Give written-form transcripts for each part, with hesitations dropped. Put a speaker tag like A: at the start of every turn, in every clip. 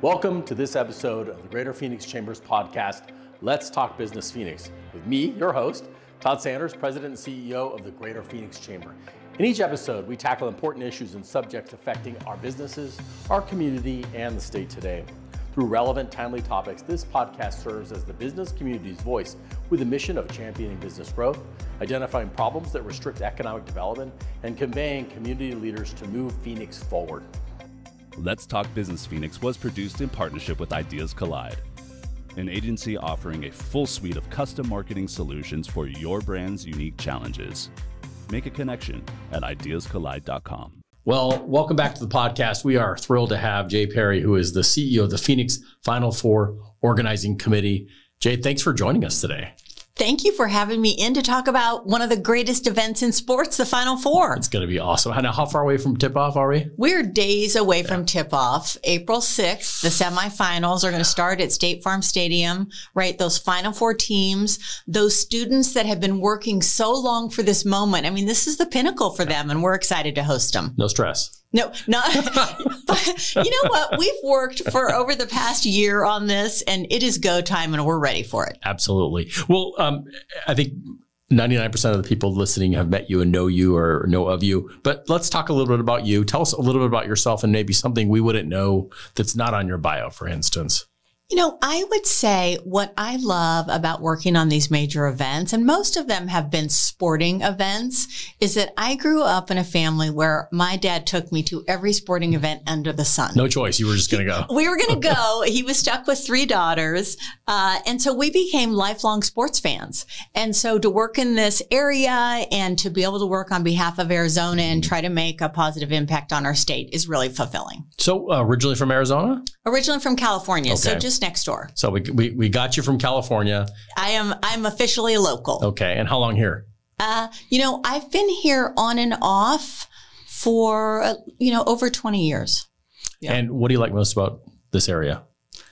A: Welcome to this episode of the Greater Phoenix Chamber's podcast, Let's Talk Business Phoenix, with me, your host, Todd Sanders, President and CEO of the Greater Phoenix Chamber. In each episode, we tackle important issues and subjects affecting our businesses, our community, and the state today. Through relevant, timely topics, this podcast serves as the business community's voice with a mission of championing business growth, identifying problems that restrict economic development, and conveying community leaders to move Phoenix forward.
B: Let's Talk Business Phoenix was produced in partnership with Ideas Collide, an agency offering a full suite of custom marketing solutions for your brand's unique challenges. Make a connection at ideascollide.com.
A: Well, welcome back to the podcast. We are thrilled to have Jay Parry, who is the CEO of the Phoenix Final Four Organizing Committee. Jay, thanks for joining us today.
C: Thank you for having me in to talk about one of the greatest events in sports, the Final Four.
A: It's going to be awesome. Now, how far away from tip-off are we?
C: We're days away from tip-off. April 6th, the semifinals are going to start at State Farm Stadium, right? Those Final Four teams, those students that have been working so long for this moment. I mean, this is the pinnacle for them, and we're excited to host them.
A: No stress.
C: No, not. But you know what? We've worked for over the past year on this, and it is go time, and we're ready for it.
A: Absolutely. Well, I think 99% of the people listening have met you and know you or know of you. But let's talk a little bit about you. Tell us a little bit about yourself and maybe something we wouldn't know that's not on your bio, for instance.
C: You know, I would say what I love about working on these major events, and most of them have been sporting events, is that I grew up in a family where my dad took me to every sporting event under the sun.
A: No choice. You were just going to go.
C: We were going to go. He was stuck with 3 daughters. And so we became lifelong sports fans. And so to work in this area and to be able to work on behalf of Arizona and try to make a positive impact on our state is really fulfilling.
A: So originally from Arizona?
C: Originally from California.
A: Okay.
C: So just next door.
A: So we got you from California.
C: I'm officially a local.
A: Okay. And how long here?
C: You know, I've been here on and off for, over 20 years.
A: Yeah. And what do you like most about this area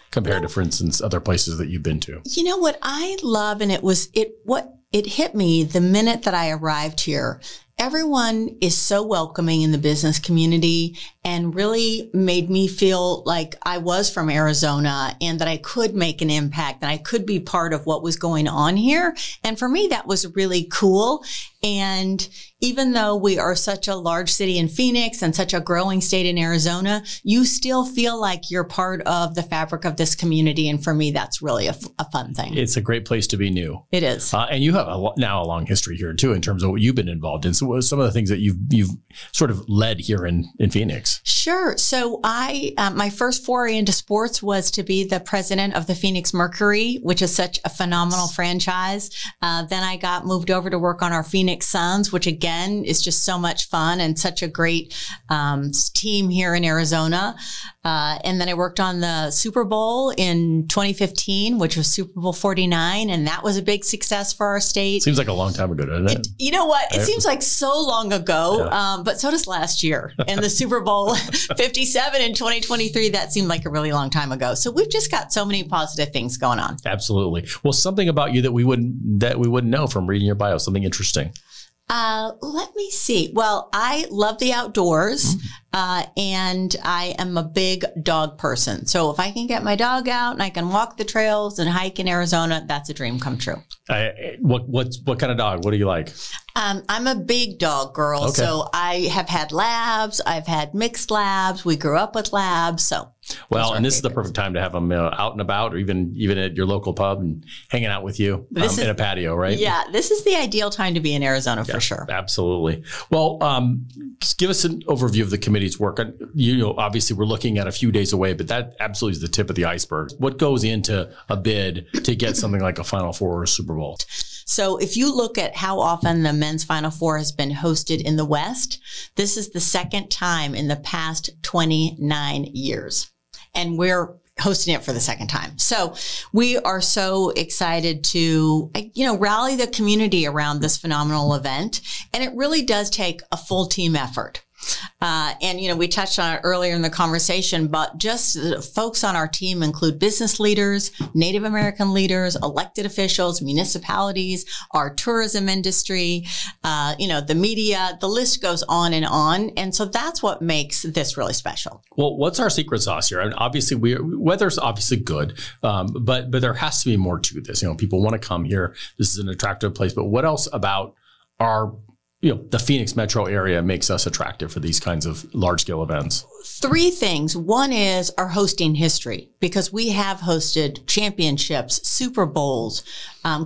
A: compared to, for instance, other places that you've been to?
C: You know what I love, and it hit me the minute that I arrived here. Everyone is so welcoming in the business community and really made me feel like I was from Arizona and that I could make an impact and I could be part of what was going on here. And for me, that was really cool. And even though we are such a large city in Phoenix and such a growing state in Arizona, you still feel like you're part of the fabric of this community. And for me, that's really a fun thing.
A: It's a great place to be new.
C: It is.
A: And you have now a long history here, too, in terms of what you've been involved in. So what are some of the things that you've sort of led here in Phoenix?
C: Sure. So my first foray into sports was to be the president of the Phoenix Mercury, which is such a phenomenal franchise. Then I got moved over to work on our Phoenix Suns, which again is just so much fun and such a great team here in Arizona. And then I worked on the Super Bowl in 2015, which was Super Bowl 49. And that was a big success for our state.
A: Seems like a long time ago, doesn't it?
C: You know what? It seems like so long ago, but so does last year. And the Super Bowl 57 in 2023, that seemed like a really long time ago. So we've just got so many positive things going on.
A: Absolutely. Well, something about you that we wouldn't know from reading your bio, something interesting.
C: Let me see. Well, I love the outdoors, and I am a big dog person. So if I can get my dog out and I can walk the trails and hike in Arizona, that's a dream come true.
A: What kind of dog? What do you like?
C: I'm a big dog girl.
A: Okay.
C: So I have had labs. I've had mixed labs. We grew up with labs. So.
A: Well, and this is the perfect time to have them out and about, or even at your local pub and hanging out with you in a patio, right?
C: Yeah, this is the ideal time to be in Arizona for sure.
A: Absolutely. Well, just give us an overview of the committee's work. Obviously, we're looking at a few days away, but that absolutely is the tip of the iceberg. What goes into a bid to get something like a Final Four or a Super Bowl?
C: So if you look at how often the men's Final Four has been hosted in the West, this is the second time in the past 29 years. And we're hosting it for the second time. So we are so excited to, rally the community around this phenomenal event. And it really does take a full team effort. And, we touched on it earlier in the conversation, but just the folks on our team include business leaders, Native American leaders, elected officials, municipalities, our tourism industry, the media, the list goes on. And so that's what makes this really special.
A: Well, what's our secret sauce here? I mean, obviously, weather's obviously good, but there has to be more to this. People want to come here. This is an attractive place. But what else about our the Phoenix metro area makes us attractive for these kinds of large-scale events?
C: 3 things. One is our hosting history, because we have hosted championships, Super Bowls,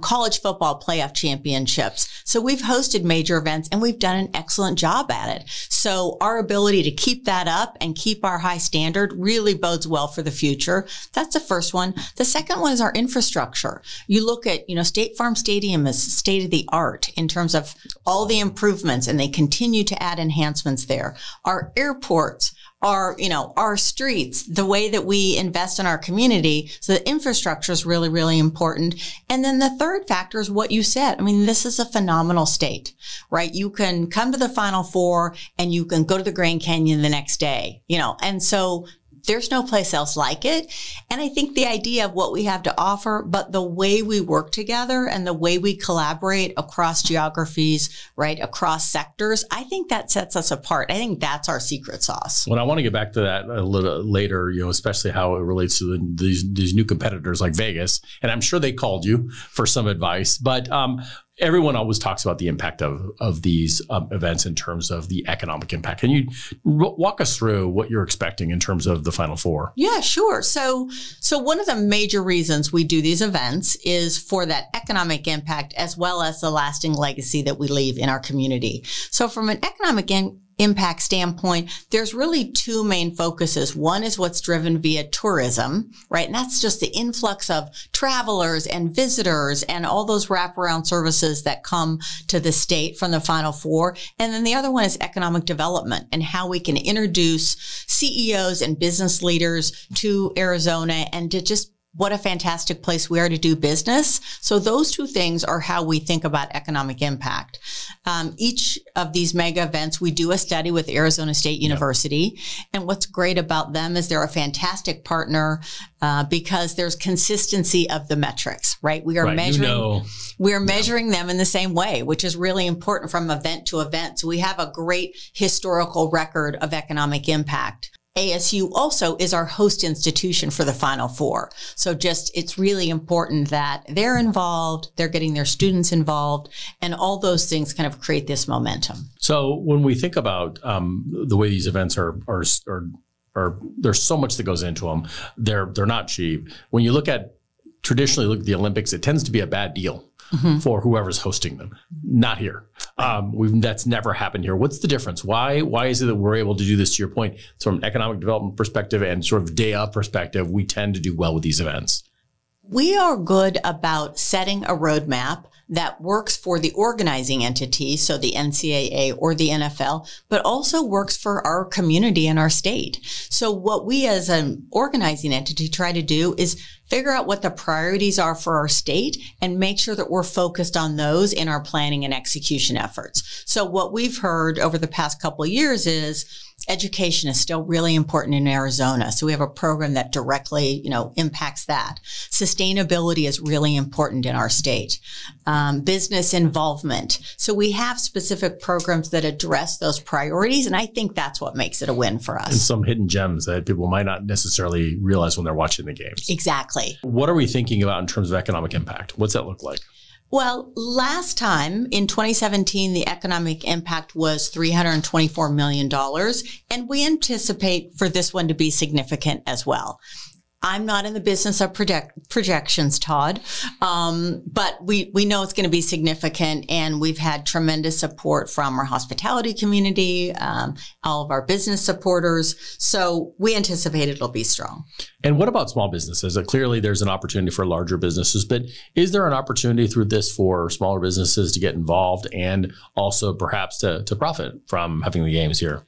C: college football playoff championships. So we've hosted major events and we've done an excellent job at it. So our ability to keep that up and keep our high standard really bodes well for the future. That's the first one. The second one is our infrastructure. You look at, State Farm Stadium is state of the art in terms of all the improvements, and they continue to add enhancements there. Our airports, our streets, the way that we invest in our community. So the infrastructure is really, really important. And then the third factor is what you said. I mean, this is a phenomenal state, right? You can come to the Final Four and you can go to the Grand Canyon the next day, and so there's no place else like it. And I think the idea of what we have to offer, but the way we work together and the way we collaborate across geographies, right, across sectors, I think that sets us apart. I think that's our secret sauce.
A: Well, I want to get back to that a little later, especially how it relates to these new competitors like Vegas. And I'm sure they called you for some advice, but everyone always talks about the impact of these events in terms of the economic impact. Can you walk us through what you're expecting in terms of the Final Four?
C: Yeah, sure. So one of the major reasons we do these events is for that economic impact as well as the lasting legacy that we leave in our community. So from an economic impact standpoint, there's really 2 main focuses. One is what's driven via tourism, right? And that's just the influx of travelers and visitors and all those wraparound services that come to the state from the Final Four. And then the other one is economic development and how we can introduce CEOs and business leaders to Arizona and to just what a fantastic place we are to do business. So those 2 things are how we think about economic impact. Each of these mega events, we do a study with Arizona State University. Yep. And what's great about them is they're a fantastic partner because there's consistency of the metrics, right? We are measuring them in the same way, which is really important from event to event. So we have a great historical record of economic impact. ASU also is our host institution for the Final Four. So it's really important that they're involved, they're getting their students involved, and all those things kind of create this momentum.
A: So when we think about the way these events are there's so much that goes into them. They're not cheap. When you traditionally look at the Olympics, it tends to be a bad deal. Mm-hmm. For whoever's hosting them. Not here. That's never happened here. What's the difference? Why is it that we're able to do this, to your point, from an economic development perspective and sort of day of perspective, we tend to do well with these events?
C: We are good about setting a roadmap that works for the organizing entity, so the NCAA or the NFL, but also works for our community and our state. So what we as an organizing entity try to do is figure out what the priorities are for our state and make sure that we're focused on those in our planning and execution efforts. So what we've heard over the past couple of years is education is still really important in Arizona. So we have a program that directly, impacts that. Sustainability is really important in our state. Business involvement. So we have specific programs that address those priorities. And I think that's what makes it a win for us.
A: And some hidden gems that people might not necessarily realize when they're watching the games.
C: Exactly.
A: What are we thinking about in terms of economic impact? What's that look like?
C: Well, last time in 2017, the economic impact was $324 million, and we anticipate for this one to be significant as well. I'm not in the business of projections, Todd, but we know it's going to be significant, and we've had tremendous support from our hospitality community, all of our business supporters. So we anticipate it'll be strong.
A: And what about small businesses? Clearly, there's an opportunity for larger businesses, but is there an opportunity through this for smaller businesses to get involved and also perhaps to profit from having the games here?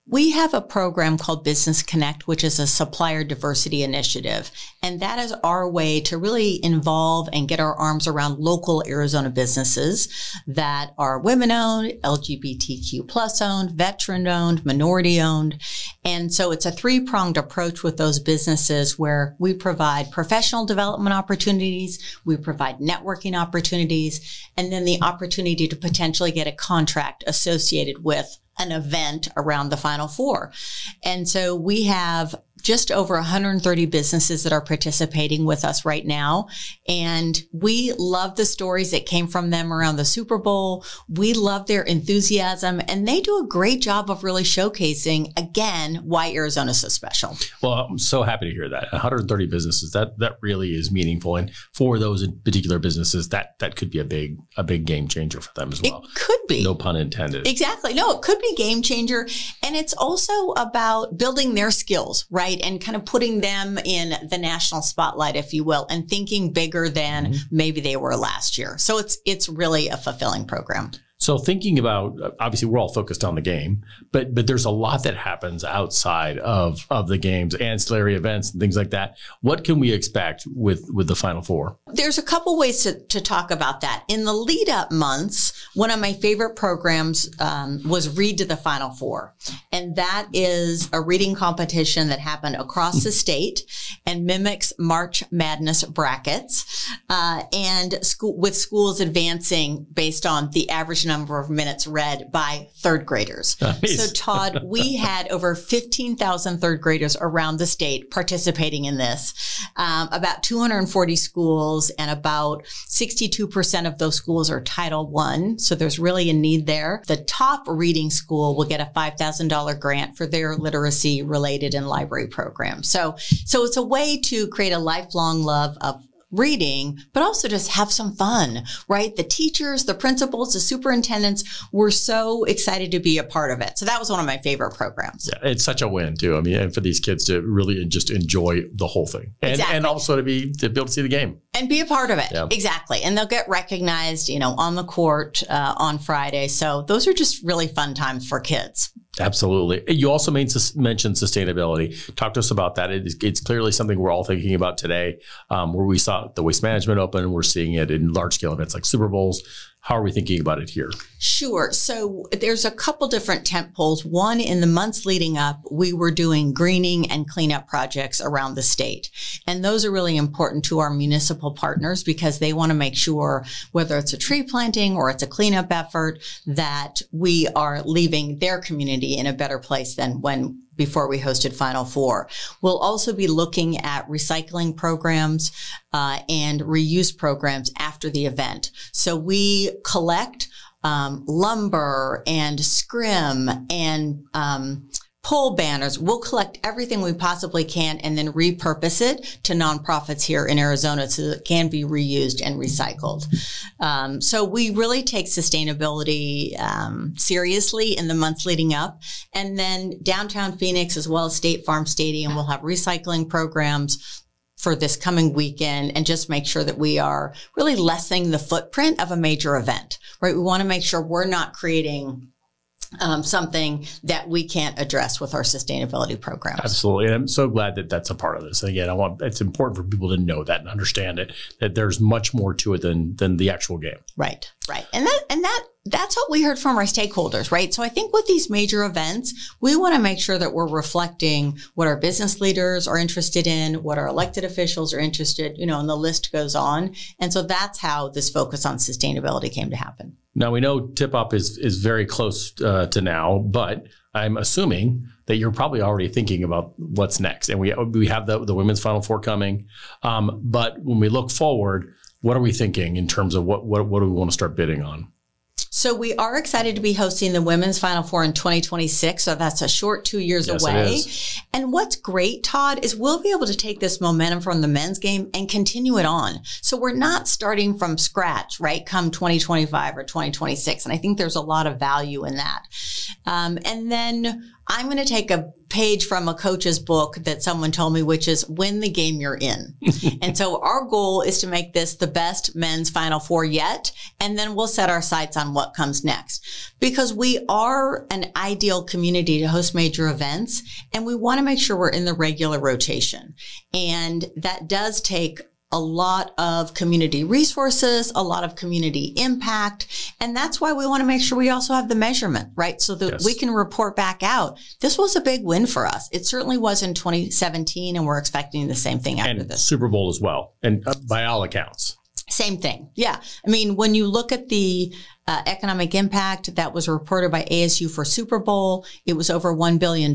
C: We have a program called Business Connect, which is a supplier diversity initiative. And that is our way to really involve and get our arms around local Arizona businesses that are women-owned, LGBTQ plus owned, veteran-owned, minority-owned. And so it's a three-pronged approach with those businesses where we provide professional development opportunities, we provide networking opportunities, and then the opportunity to potentially get a contract associated with an event around the Final Four. And so we have just over 130 businesses that are participating with us right now. And we love the stories that came from them around the Super Bowl. We love their enthusiasm, and they do a great job of really showcasing, again, why Arizona is so special.
A: Well, I'm so happy to hear that. 130 businesses, that really is meaningful. And for those particular businesses, that could be a big game changer for them as well.
C: It could be.
A: No pun intended.
C: Exactly. No, it could be game changer. And it's also about building their skills, right? And kind of putting them in the national spotlight, if you will, and thinking bigger than maybe they were last year. So it's really a fulfilling program.
A: So thinking about, obviously we're all focused on the game, but there's a lot that happens outside of the games, ancillary events and things like that. What can we expect with the Final Four?
C: There's a couple ways to talk about that. In the lead up months, one of my favorite programs was Read to the Final Four. And that is a reading competition that happened across the state and mimics March Madness brackets with schools advancing based on the average number of minutes read by third graders. Nice. So Todd, we had over 15,000 third graders around the state participating in this. About 240 schools, and about 62% of those schools are Title I. So there's really a need there. The top reading school will get a $5,000 grant for their literacy related and library program. So it's a way to create a lifelong love of reading, but also just have some fun, right? The teachers, the principals, the superintendents were so excited to be a part of it. So that was one of my favorite programs. Yeah,
A: it's such a win too. I mean, and for these kids to really just enjoy the whole thing, and also to be able to see the game
C: and be a part of it. Yeah. Exactly. And they'll get recognized, on the court on Friday. So those are just really fun times for kids.
A: Absolutely. You also mentioned sustainability. Talk to us about that. It's clearly something we're all thinking about today, where we saw the Waste Management Open, and we're seeing it in large scale events like Super Bowls. How are we thinking about it here?
C: Sure. So there's a couple different tent poles. One, in the months leading up, we were doing greening and cleanup projects around the state. And those are really important to our municipal partners because they want to make sure, whether it's a tree planting or it's a cleanup effort, that we are leaving their community in a better place than before we hosted Final Four. We'll also be looking at recycling programs and reuse programs after the event. So we collect lumber and scrim and pole banners. We'll collect everything we possibly can and then repurpose it to nonprofits here in Arizona so that it can be reused and recycled. So we really take sustainability seriously in the months leading up. And then downtown Phoenix, as well as State Farm Stadium, will have recycling programs for this coming weekend and just make sure that we are really lessening the footprint of a major event, right? We want to make sure we're not creating something that we can't address with our sustainability programs. Absolutely.
A: And I'm so glad that that's a part of this. And again, it's important for people to know that and understand it, that there's much more to it than the actual game.
C: Right. And that's what we heard from our stakeholders, right? So I think with these major events, we want to make sure that we're reflecting what our business leaders are interested in, what our elected officials are interested, and the list goes on. And so that's how this focus on sustainability came to happen.
A: Now, we know tip-off is very close to now, but I'm assuming that you're probably already thinking about what's next. And we have the Women's Final Four coming. But when we look forward, what are we thinking in terms of what do we want to start bidding on?
C: So we are excited to be hosting the Women's Final Four in 2026. So that's a short 2 years away. And what's great, Todd, is we'll be able to take this momentum from the men's game and continue it on. So we're not starting from scratch, right, come 2025 or 2026. And I think there's a lot of value in that. And then I'm going to take a page from a coach's book that someone told me, which is win the game you're in. And so our goal is to make this the best men's Final Four yet. And then we'll set our sights on what comes next, because we are an ideal community to host major events. And we want to make sure we're in the regular rotation. And that does take a lot of community resources, a lot of community impact. And that's why we want to make sure we also have the measurement, right? So that we can report back out. This was a big win for us. It certainly was in 2017, and we're expecting the same thing after this.
A: Super Bowl as well. And by all accounts. Same
C: thing. Yeah. I mean, when you look at the economic impact that was reported by ASU for Super Bowl, it was over $1 billion.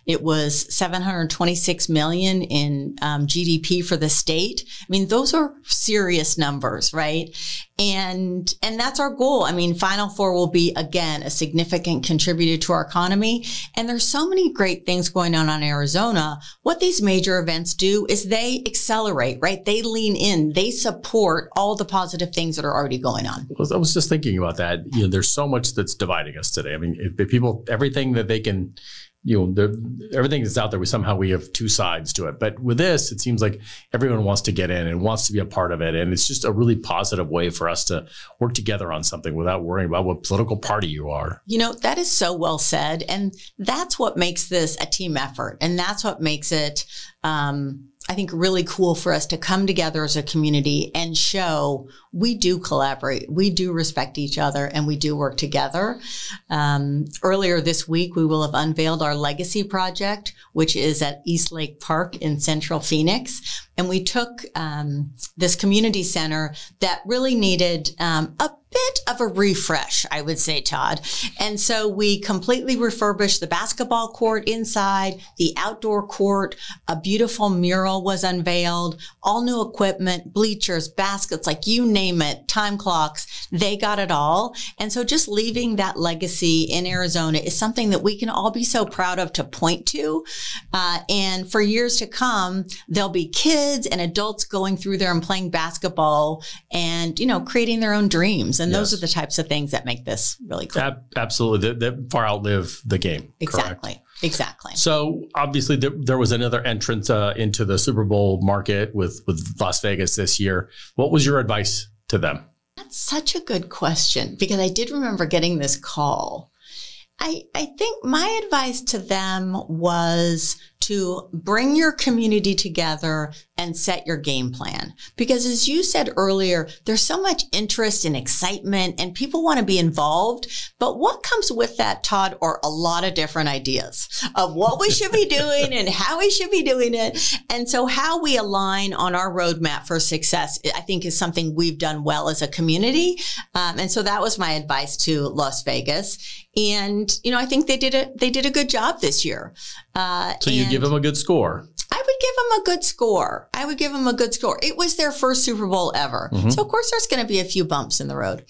C: It was $726 million in GDP for the state. I mean, those are serious numbers, right? And that's our goal. I mean, Final Four will be, again, a significant contributor to our economy. And there's so many great things going on in Arizona. What these major events do is they accelerate, right? They lean in, they support all the positive things that are already going on.
A: I was just thinking about that. You know, there's so much that's dividing us today. I mean, if people, everything that they can, you know, everything that's out there, we have two sides to it. But with this, it seems like everyone wants to get in and wants to be a part of it. And it's just a really positive way for us to work together on something without worrying about what political party you are.
C: You know, that is so well said. And that's what makes this a team effort. And that's what makes it, I think, really cool for us to come together as a community and show we do collaborate, we do respect each other, and we do work together. Earlier this week, we will have unveiled our legacy project, which is at East Lake Park in Central Phoenix. And we took this community center that really needed a bit of a refresh, I would say, Todd. And so we completely refurbished the basketball court inside, the outdoor court. A beautiful mural was unveiled, all new equipment, bleachers, baskets, like you name it, time clocks, they got it all. And so just leaving that legacy in Arizona is something that we can all be so proud of to point to. And for years to come, there'll be kids and adults going through there and playing basketball and, you know, creating their own dreams. And those are the types of things that make this really cool.
A: Absolutely. That far outlive the game.
C: Exactly.
A: Correct?
C: Exactly.
A: So obviously there was another entrant into the Super Bowl market with Las Vegas this year. What was your advice to them?
C: That's such a good question, because I did remember getting this call. I think my advice to them was to bring your community together and set your game plan. Because as you said earlier, there's so much interest and excitement and people want to be involved. But what comes with that, Todd, are a lot of different ideas of what we should be doing and how we should be doing it. And so how we align on our roadmap for success, I think, is something we've done well as a community. And so that was my advice to Las Vegas. And, you know, I think they did a good job this year.
A: So you give them a good score.
C: I would give them a good score. It was their first Super Bowl ever. Mm-hmm. So, of course, there's going to be a few bumps in the road.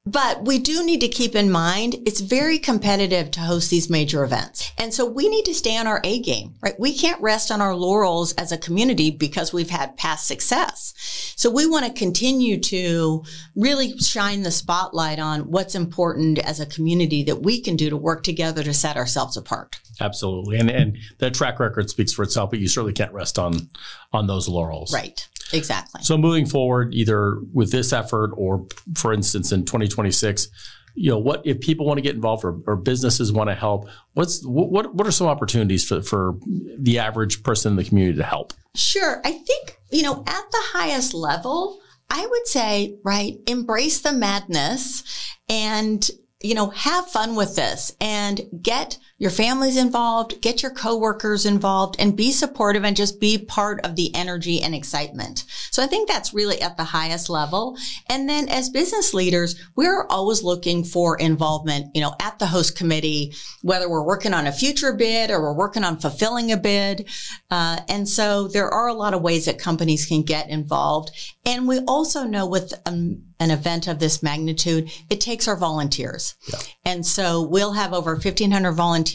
C: But we do need to keep in mind, it's very competitive to host these major events. And so we need to stay on our A game, right? We can't rest on our laurels as a community because we've had past success. So we want to continue to really shine the spotlight on what's important as a community that we can do to work together to set ourselves apart.
A: Absolutely. And that track record speaks for itself, but you certainly can't rest on those laurels.
C: Right. Exactly.
A: So moving forward, either with this effort or, for instance, in 2026, you know, what if people want to get involved or businesses want to help? What are some opportunities for the average person in the community to help?
C: Sure. I think, you know, at the highest level, I would say, right, embrace the madness and, you know, have fun with this and get your families involved, get your coworkers involved, and be supportive and just be part of the energy and excitement. So I think that's really at the highest level. And then as business leaders, we're always looking for involvement, you know, at the host committee, whether we're working on a future bid or we're working on fulfilling a bid. And so there are a lot of ways that companies can get involved. And we also know with an event of this magnitude, it takes our volunteers. Yeah. And so we'll have over 1,500 volunteers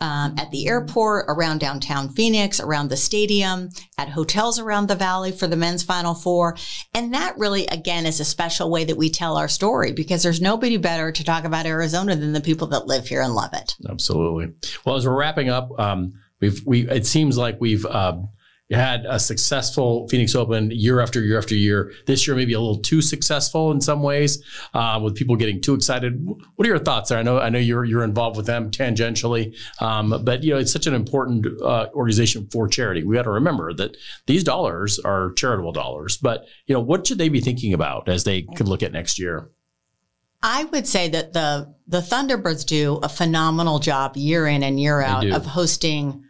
C: at the airport, around downtown Phoenix, around the stadium, at hotels around the valley for the men's Final Four. And that really, again, is a special way that we tell our story, because there's nobody better to talk about Arizona than the people that live here and love it.
A: Absolutely. Well, as we're wrapping up, it seems like we've had a successful Phoenix Open year after year after year. This year, maybe a little too successful in some ways, with people getting too excited. What are your thoughts there? I know you're involved with them tangentially, but it's such an important organization for charity. We got to remember that these dollars are charitable dollars. But what should they be thinking about as they could look at next year?
C: I would say that the Thunderbirds do a phenomenal job year in and year out of hosting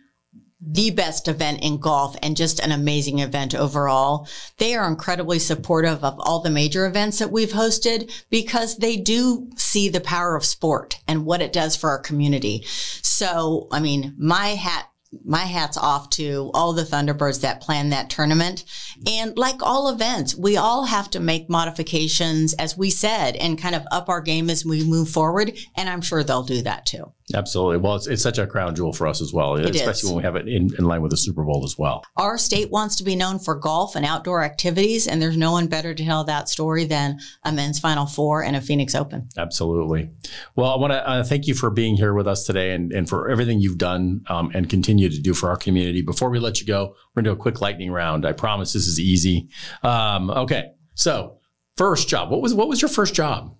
C: the best event in golf and just an amazing event overall. They are incredibly supportive of all the major events that we've hosted, because they do see the power of sport and what it does for our community. So, I mean, my hat's off to all the Thunderbirds that plan that tournament. And like all events, we all have to make modifications, as we said, and kind of up our game as we move forward. And I'm sure they'll do that too.
A: Absolutely. Well, it's such a crown jewel for us as well, especially when we have it in line with the Super Bowl as well. Our
C: state wants to be known for golf and outdoor activities, and there's no one better to tell that story than a men's Final Four and a Phoenix Open. Absolutely. Well, I want to thank you for being here with us today and for everything you've done and continue to do for our community. Before we let you go, we're going to do a quick lightning round. I promise this is easy. Okay. So first job, what was your first job?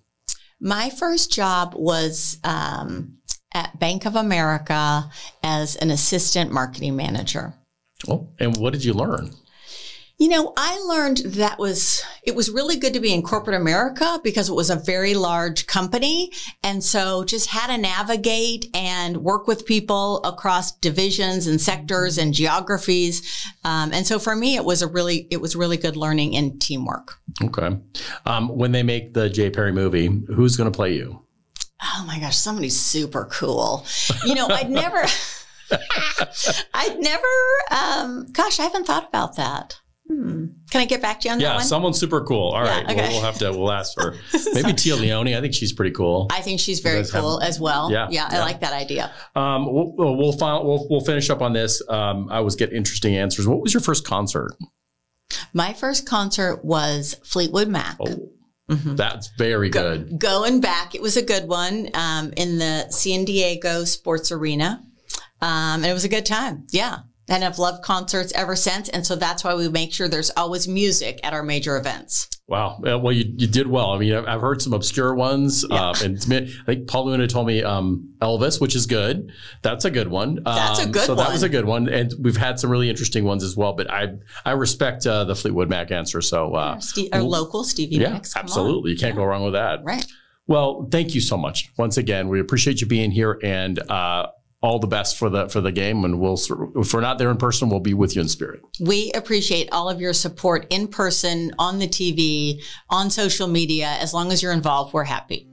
C: My first job was at Bank of America as an assistant marketing manager. Oh, and what did you learn? I learned that it was really good to be in corporate America, because it was a very large company. And so just had to navigate and work with people across divisions and sectors and geographies. And so for me, it was really good learning and teamwork. Okay. When they make the Jay Parry movie, who's going to play you? Oh my gosh, somebody super cool. I'd never, gosh, I haven't thought about that. Can I get back to you on that one? Yeah, someone super cool. All right. Okay. We'll ask her. Maybe Tia Leone. I think she's pretty cool. I think she's very cool as well. Yeah. I like that idea. We'll finish up on this. I always get interesting answers. What was your first concert? My first concert was Fleetwood Mac. Oh. Mm-hmm. That's very good. Going back, it was a good one in the San Diego Sports Arena. And it was a good time. Yeah. And I've loved concerts ever since. And so that's why we make sure there's always music at our major events. Wow. Well, you did well. I mean, I've heard some obscure ones. Yeah. And I think Paul Luna told me Elvis, which is good. That's a good one. That's a good one. So that was a good one. And we've had some really interesting ones as well. But I respect the Fleetwood Mac answer. So our local Stevie Nicks. Yeah, absolutely. You can't go wrong with that. Right. Well, thank you so much. Once again, we appreciate you being here, and all the best for the game. And if we're not there in person, we'll be with you in spirit. We appreciate all of your support in person, on the TV, on social media. As long as you're involved, we're happy.